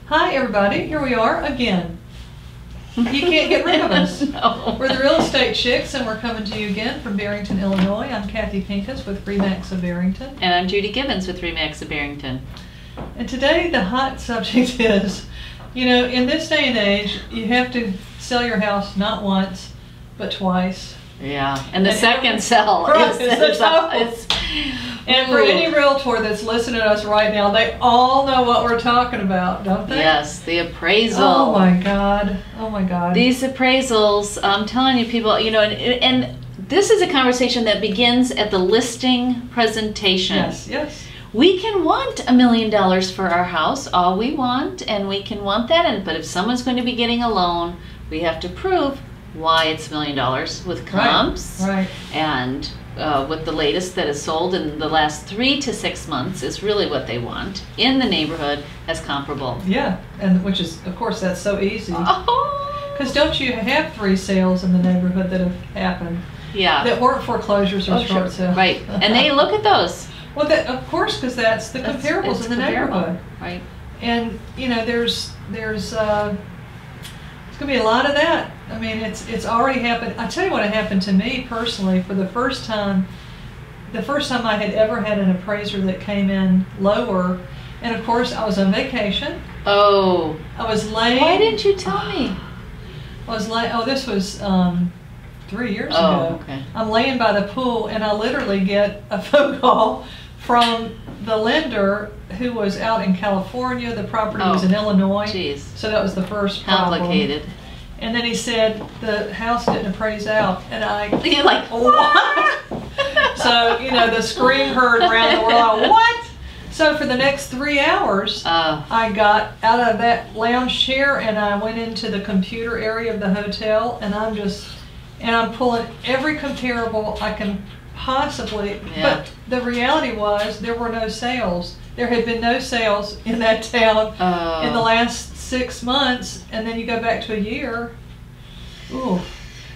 Hi everybody, here we are again. You can't get rid of us. No. We're the Real Estate Chics, and we're coming to you again from Barrington, Illinois. I'm Kathy Pincus with Remax of Barrington. And I'm Judy Gibbons with Remax of Barrington. And today the hot subject is, you know, in this day and age, you have to sell your house not once, but twice. Yeah, and the second sell right, is and for any realtor that's listening to us right now, they all know what we're talking about, don't they? Yes, the appraisal. Oh my God. Oh my God. These appraisals, I'm telling you people, you know, and this is a conversation that begins at the listing presentation. Yes, yes. We can want $1 million for our house, all we want, and we can want that, but if someone's going to be getting a loan, we have to prove why it's $1 million with comps, right. And with the latest that is sold in the last 3 to 6 months is really what they want in the neighborhood as comparable. Yeah, and which is, of course, that's so easy. Oh. Because don't you have 3 sales in the neighborhood that have happened? Yeah. That weren't foreclosures or short sales. Right, and they look at those. Well, that, of course, because that's the comparables in the neighborhood. Right. And, you know, there's going to be a lot of that. I mean, it's already happened. I tell you what happened to me personally. For the first time I had ever had an appraiser that came in lower, and of course I was on vacation. Oh. I was laying. Why didn't you tell me? I was laying. Oh, this was 3 years ago. ago. Okay. I'm laying by the pool, and I literally get a phone call from the lender who was out in California. The property was in Illinois. Geez. So that was the first problem. Complicated. And then he said the house didn't appraise out, and You're like, what? So, you know, the scream heard around the world, what? So for the next 3 hours, I got out of that lounge chair and I went into the computer area of the hotel, and I'm pulling every comparable I can possibly. Yeah. But the reality was there were no sales. There had been no sales in that town in the last 6 months, and then you go back to a year. Ooh.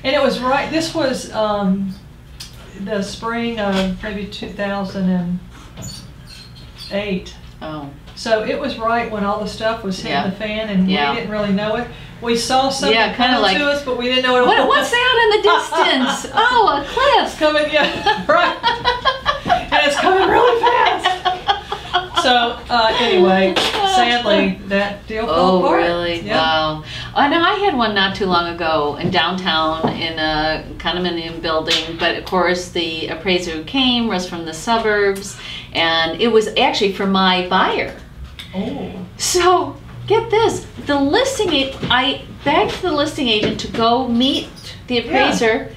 And it was right, this was the spring of maybe 2008. Oh. So it was right when all the stuff was hitting the fan, and we didn't really know it. We saw something coming like, to us, but we didn't know what it was. What's that in the distance? Oh, a cliff. It's coming, yeah, right. And it's coming really fast. So anyway, sadly, that deal fell apart. Oh, really? Yeah. Wow. I know I had one not too long ago in downtown in a condominium building, but of course the appraiser who came was from the suburbs, and it was actually for my buyer. Oh. So get this, I begged the listing agent to go meet the appraiser. Yeah.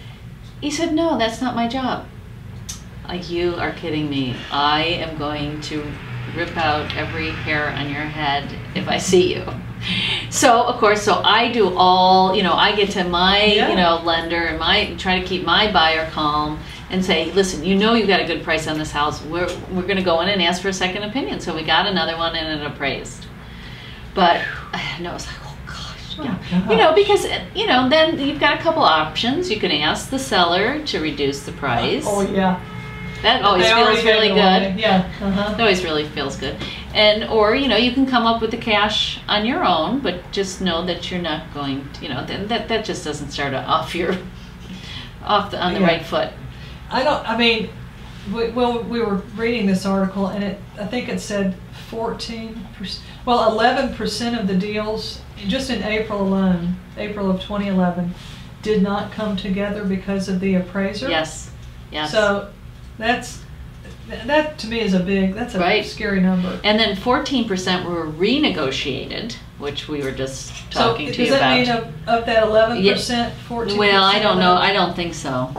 He said, no, that's not my job. You are kidding me. I am going to rip out every hair on your head if I see you. So of course, so I do all, you know, I get to my, you know, lender and try to keep my buyer calm and say, listen, you know, you've got a good price on this house. We're going to go in and ask for a second opinion. So we got another one and it appraised. But no, it's like, oh gosh, yeah. You know, because, you know, then you've got a couple options. You can ask the seller to reduce the price. Oh yeah. That always feels really good. Yeah. That always really feels good. Or, you know, you can come up with the cash on your own, but just know that you're not going to, you know, that just doesn't start off on the right foot. We were reading this article, and I think it said 11% of the deals just in April alone, April of 2011, did not come together because of the appraiser. Yes. Yes. So that to me is that's a scary number. And then 14% were renegotiated, which we were just talking to you about. So does that mean of that 11%, 14%? Well, I don't know. I don't think so.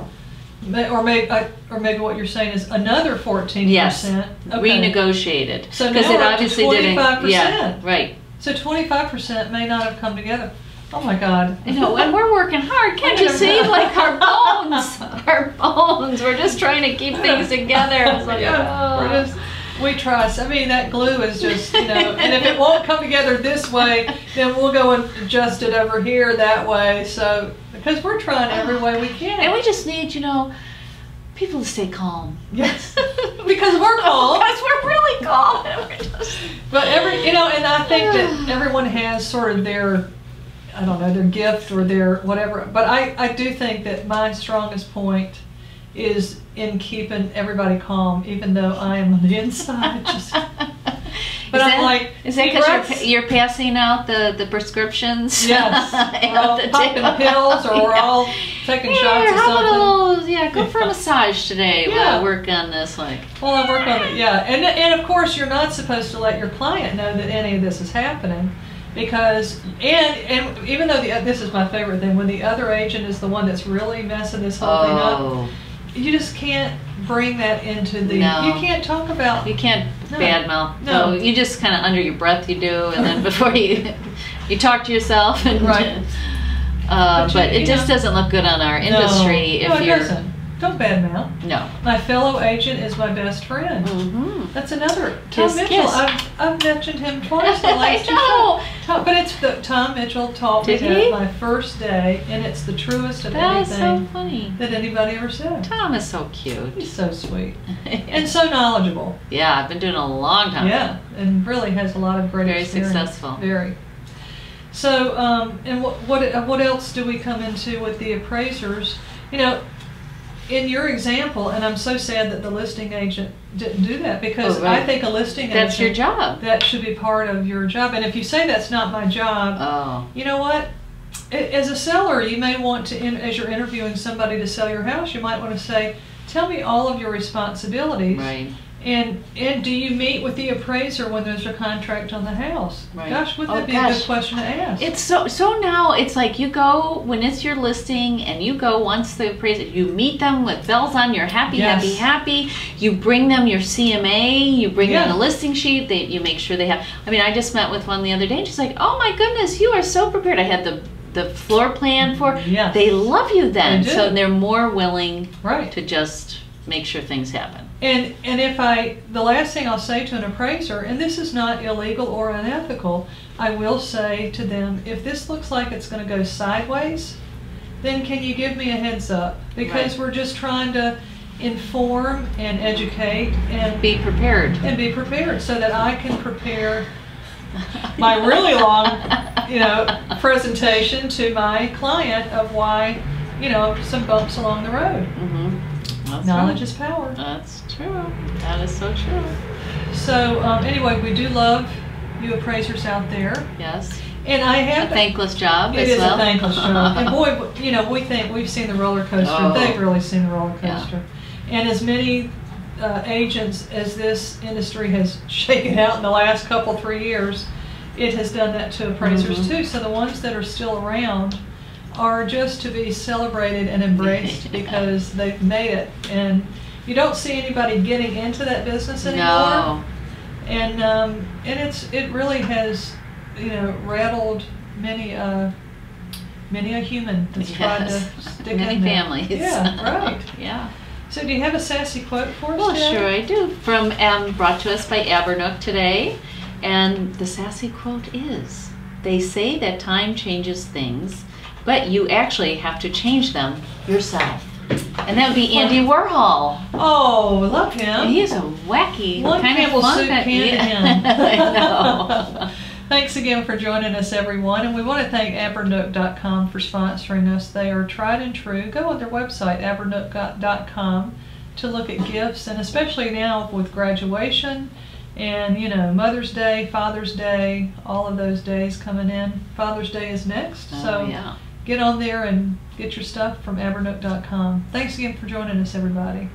Or maybe what you're saying is another 14%. Yes, renegotiated. So because it obviously 25%. Yeah, right. So 25% may not have come together. Oh my God. I know, and we're working hard. Can't you see? Like our bones. We're just trying to keep things together. It's like, we trust. I mean, that glue is just, you know, and if it won't come together this way, then we'll go and adjust it over here that way. So, because we're trying every way we can. And we just need, you know, people stay calm. Yes, because we're calm. Because we're really calm. But and I think that everyone has sort of their, I don't know, their gift or their whatever. But I do think that my strongest point is in keeping everybody calm, even though I am on the inside. But I'm like, is that because you're passing out the prescriptions? Yes, we're all popping pills, or we're all taking shots or something. Go for a massage today. We'll work on this. Well, I work on it. Yeah, and of course you're not supposed to let your client know that any of this is happening, because and even though this is my favorite thing, when the other agent is the one that's really messing this whole thing up, you just can't bring that into the. You can't talk about. You can't badmouth. No, you just kind of under your breath you do, and then before you talk to yourself. And, right. But it just doesn't look good on our industry if you're. Doesn't. Don't badmouth. No. My fellow agent is my best friend. Mm-hmm. That's another. Tom Mitchell. I've mentioned him twice the last two shows. But it's Tom Mitchell taught me that my first day, and it's the truest of anything that anybody ever said. Tom is so cute. He's so sweet and so knowledgeable. Yeah, I've been doing it a long time. Yeah, and really has a lot of great experience. Very successful. Very. So, and what else do we come into with the appraisers? In your example, and I'm so sad that the listing agent didn't do that, because I think a listing agent, that's your job. That should be part of your job. And if you say that's not my job, you know what? As a seller, you may want to, as you're interviewing somebody to sell your house, you might want to say, tell me all of your responsibilities. Right. And do you meet with the appraiser when there's a contract on the house? Right. Gosh, wouldn't that be a good question to ask? It's so now it's like you go when it's your listing, and you go once the appraiser, you meet them with bells on, you're happy. You bring them your CMA, you bring them the listing sheet, you make sure they have. I mean, I just met with one the other day, and she's like, oh my goodness, you are so prepared. I had the floor plan for. Yes. They love you then, they do. So they're more willing to just make sure things happen. And the last thing I'll say to an appraiser, and this is not illegal or unethical, I will say to them, if this looks like it's going to go sideways, then can you give me a heads up? Because we're just trying to inform and educate and be prepared. So that I can prepare my really long, presentation to my client of why, some bumps along the road. Mm-hmm. Knowledge is power. That's true. That is so true. So anyway, we do love you appraisers out there. Yes. And I have a thankless job. It is a thankless job. And boy, we think we've seen the roller coaster. They've really seen the roller coaster. Yeah. And as many agents as this industry has shaken out in the last 3 years, it has done that to appraisers too. So the ones that are still around are just to be celebrated and embraced because they've made it. And you don't see anybody getting into that business anymore. No. And it really has, rattled many a human that's tried to stick in there. Many families. Yeah, right. Yeah. So do you have a sassy quote for us? Well, Jen? sure I do. From brought to us by Abernook today. And the sassy quote is, they say that time changes things, but you actually have to change them yourself. And that would be Andy Warhol. Oh, love him. He is a wacky One kind Campbell of fun. soup can to him. I know. Thanks again for joining us, everyone. And we want to thank abernook.com for sponsoring us. They are tried and true. Go on their website, abernook.com, to look at gifts. And especially now with graduation and, Mother's Day, Father's Day, all of those days coming in. Father's Day is next. Get on there and get your stuff from abernook.com. Thanks again for joining us, everybody.